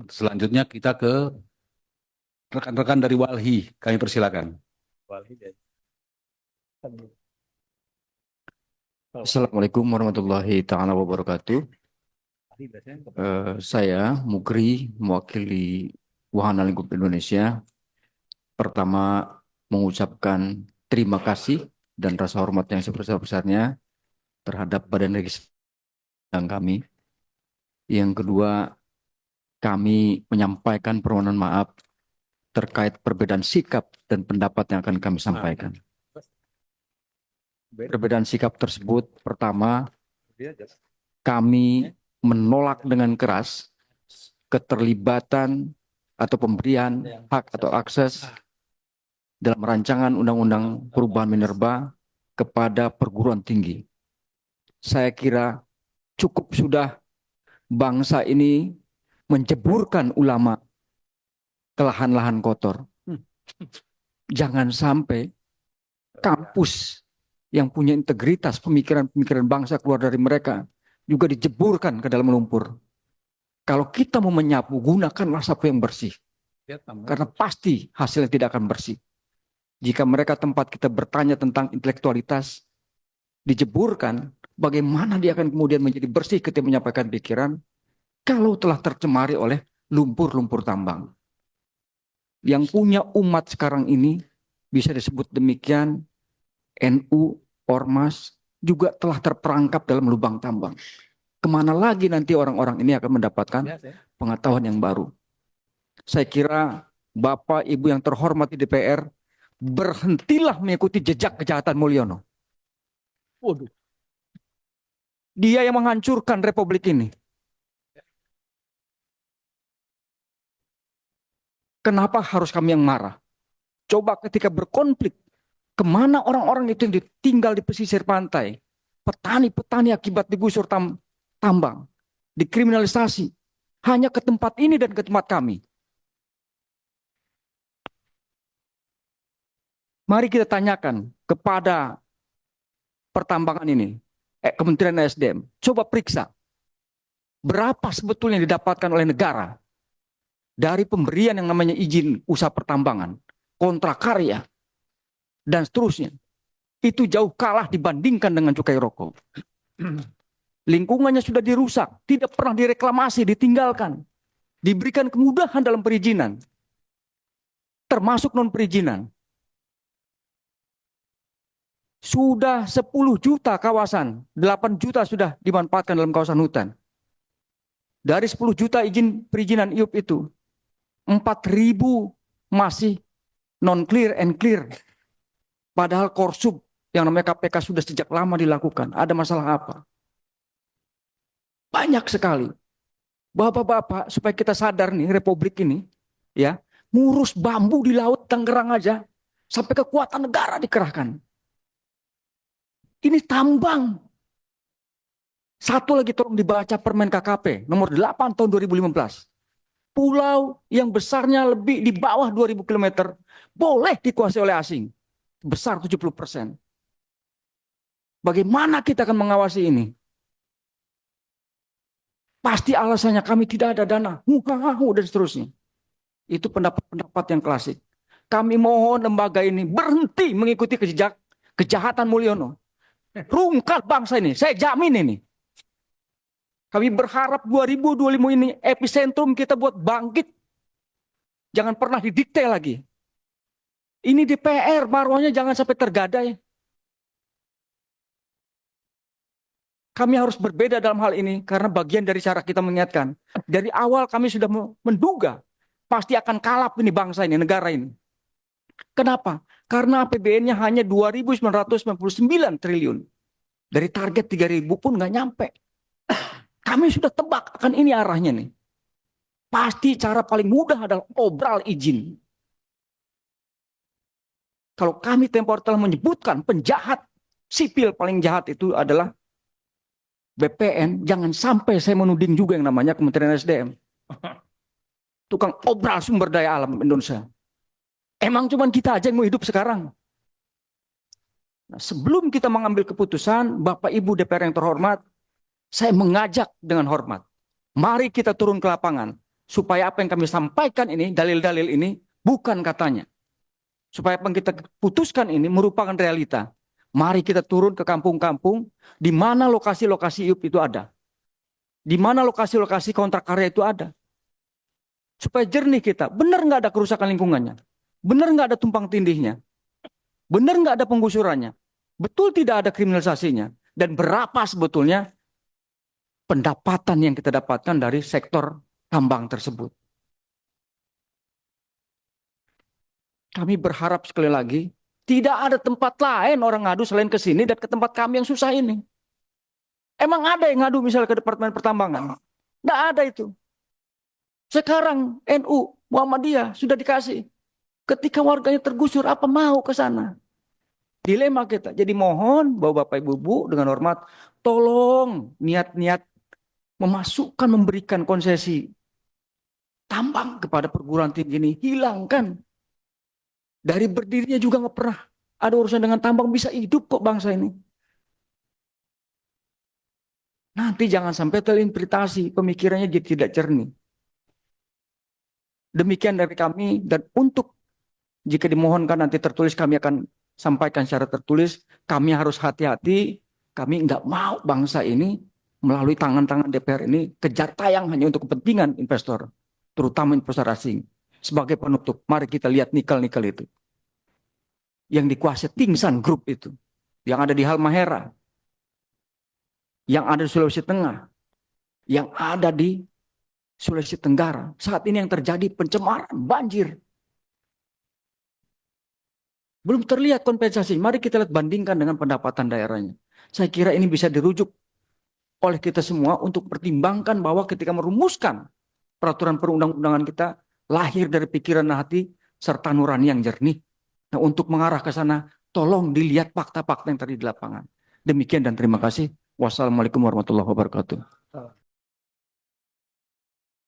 Selanjutnya kita ke rekan-rekan dari Walhi. Kami persilakan. Assalamualaikum warahmatullahi taala wabarakatuh. Saya Mukri, mewakili Wahana Lingkup Indonesia. Pertama, mengucapkan terima kasih dan rasa hormat yang sebesar-besarnya terhadap Badan Legislasi kami. Yang kedua, kami menyampaikan permohonan maaf terkait perbedaan sikap dan pendapat yang akan kami sampaikan. Perbedaan sikap tersebut, pertama, kami menolak dengan keras keterlibatan atau pemberian hak atau akses dalam rancangan Undang-Undang Perubahan Minerba kepada perguruan tinggi. Saya kira cukup sudah bangsa ini menceburkan ulama ke lahan-lahan kotor. Jangan sampai kampus yang punya integritas pemikiran-pemikiran bangsa keluar dari mereka juga dijeburkan ke dalam lumpur. Kalau kita mau menyapu, gunakanlah sapu yang bersih. Karena pasti hasilnya tidak akan bersih. Jika mereka tempat kita bertanya tentang intelektualitas, dijeburkan, bagaimana dia akan kemudian menjadi bersih ketika menyampaikan pikiran, kalau telah tercemari oleh lumpur-lumpur tambang. Yang punya umat sekarang ini, bisa disebut demikian, NU, Ormas, juga telah terperangkap dalam lubang tambang. Kemana lagi nanti orang-orang ini akan mendapatkan pengetahuan yang baru? Saya kira Bapak, Ibu yang terhormat di DPR, berhentilah mengikuti jejak kejahatan Mulyono. Waduh. Dia yang menghancurkan Republik ini. Kenapa harus kami yang marah? Coba ketika berkonflik, kemana orang-orang itu yang tinggal di pesisir pantai? Petani-petani akibat digusur tambang, dikriminalisasi. Hanya ke tempat ini dan ke tempat kami. Mari kita tanyakan kepada pertambangan ini, Kementerian SDM, coba periksa berapa sebetulnya yang didapatkan oleh negara dari pemberian yang namanya izin usaha pertambangan, kontrak karya, dan seterusnya. Itu jauh kalah dibandingkan dengan cukai rokok. Lingkungannya sudah dirusak, tidak pernah direklamasi, ditinggalkan. Diberikan kemudahan dalam perizinan, termasuk non-perizinan. Sudah 10 juta kawasan, 8 juta sudah dimanfaatkan dalam kawasan hutan. Dari 10 juta izin perizinan IUP itu, 4.000 masih non-clear and clear. Padahal Korsub yang namanya KPK sudah sejak lama dilakukan. Ada masalah apa? Banyak sekali. Bapak-bapak, supaya kita sadar nih, Republik ini, ya, ngurus bambu di laut Tangerang aja, sampai kekuatan negara dikerahkan. Ini tambang. Satu lagi tolong dibaca Permen KKP nomor 8 tahun 2015. Pulau yang besarnya lebih di bawah 2.000 km boleh dikuasai oleh asing. Besar 70%. Bagaimana kita akan mengawasi ini? Pasti alasannya kami tidak ada dana. Dan seterusnya. Itu pendapat-pendapat yang klasik. Kami mohon lembaga ini berhenti mengikuti kejahatan Mulyono. Rungkat bangsa ini, saya jamin ini. Kami berharap 2025 ini epicentrum kita buat bangkit. Jangan pernah didikte lagi. Ini DPR, marwahnya jangan sampai tergadai. Kami harus berbeda dalam hal ini karena bagian dari cara kita mengingatkan. Dari awal kami sudah menduga pasti akan kalap ini bangsa ini, negara ini. Kenapa? Karena APBN-nya hanya 2.999 triliun. Dari target 3.000 pun nggak nyampe. Kami sudah tebak akan ini arahnya nih. Pasti cara paling mudah adalah obral izin. Kalau kami tempo telah menyebutkan penjahat sipil paling jahat itu adalah BPN, jangan sampai saya menuding juga yang namanya Kementerian SDM. Tukang obral sumber daya alam Indonesia. Emang cuma kita aja yang mau hidup sekarang? Nah, sebelum kita mengambil keputusan, Bapak Ibu DPR yang terhormat, saya mengajak dengan hormat. Mari kita turun ke lapangan. supaya apa yang kami sampaikan ini, dalil-dalil ini, bukan katanya. Supaya apa yang kita putuskan ini merupakan realita. Mari kita turun ke kampung-kampung di mana lokasi-lokasi IUP itu ada. Di mana lokasi-lokasi kontrak karya itu ada. Supaya jernih kita. Benar nggak ada kerusakan lingkungannya? Benar nggak ada tumpang tindihnya? Benar nggak ada penggusurannya? Betul tidak ada kriminalisasinya? Dan berapa sebetulnya pendapatan yang kita dapatkan dari sektor tambang tersebut? Kami berharap sekali lagi, tidak ada tempat lain orang ngadu selain ke sini dan ke tempat kami yang susah ini. Emang ada yang ngadu misalnya ke Departemen Pertambangan? Nggak ada itu. Sekarang NU, Muhammadiyah sudah dikasih. Ketika warganya tergusur, apa mau ke sana? Dilema kita. Jadi mohon bahwa Bapak Ibu dengan hormat, tolong niat-niat memasukkan, memberikan konsesi tambang kepada perguruan tinggi ini, hilangkan. Dari berdirinya juga nggak pernah ada urusan dengan tambang, bisa hidup kok bangsa ini. Nanti jangan sampai terinterpretasi, pemikirannya jadi tidak jernih. Demikian dari kami, dan untuk jika dimohonkan nanti tertulis, kami akan sampaikan secara tertulis. Kami harus hati-hati, kami nggak mau bangsa ini melalui tangan-tangan DPR ini kejar tayang hanya untuk kepentingan investor, terutama investor asing. Sebagai penutup, mari kita lihat nikel-nikel itu. Yang dikuasai Tingsan Group itu, yang ada di Halmahera, yang ada di Sulawesi Tengah, yang ada di Sulawesi Tenggara. Saat ini yang terjadi pencemaran, banjir. Belum terlihat kompensasi. Mari kita lihat bandingkan dengan pendapatan daerahnya. Saya kira ini bisa dirujuk oleh kita semua untuk pertimbangkan bahwa ketika merumuskan peraturan perundang-undangan kita, lahir dari pikiran dan hati serta nurani yang jernih. Nah, untuk mengarah ke sana, tolong dilihat fakta-fakta yang tadi di lapangan. Demikian dan terima kasih. Wassalamualaikum warahmatullahi wabarakatuh.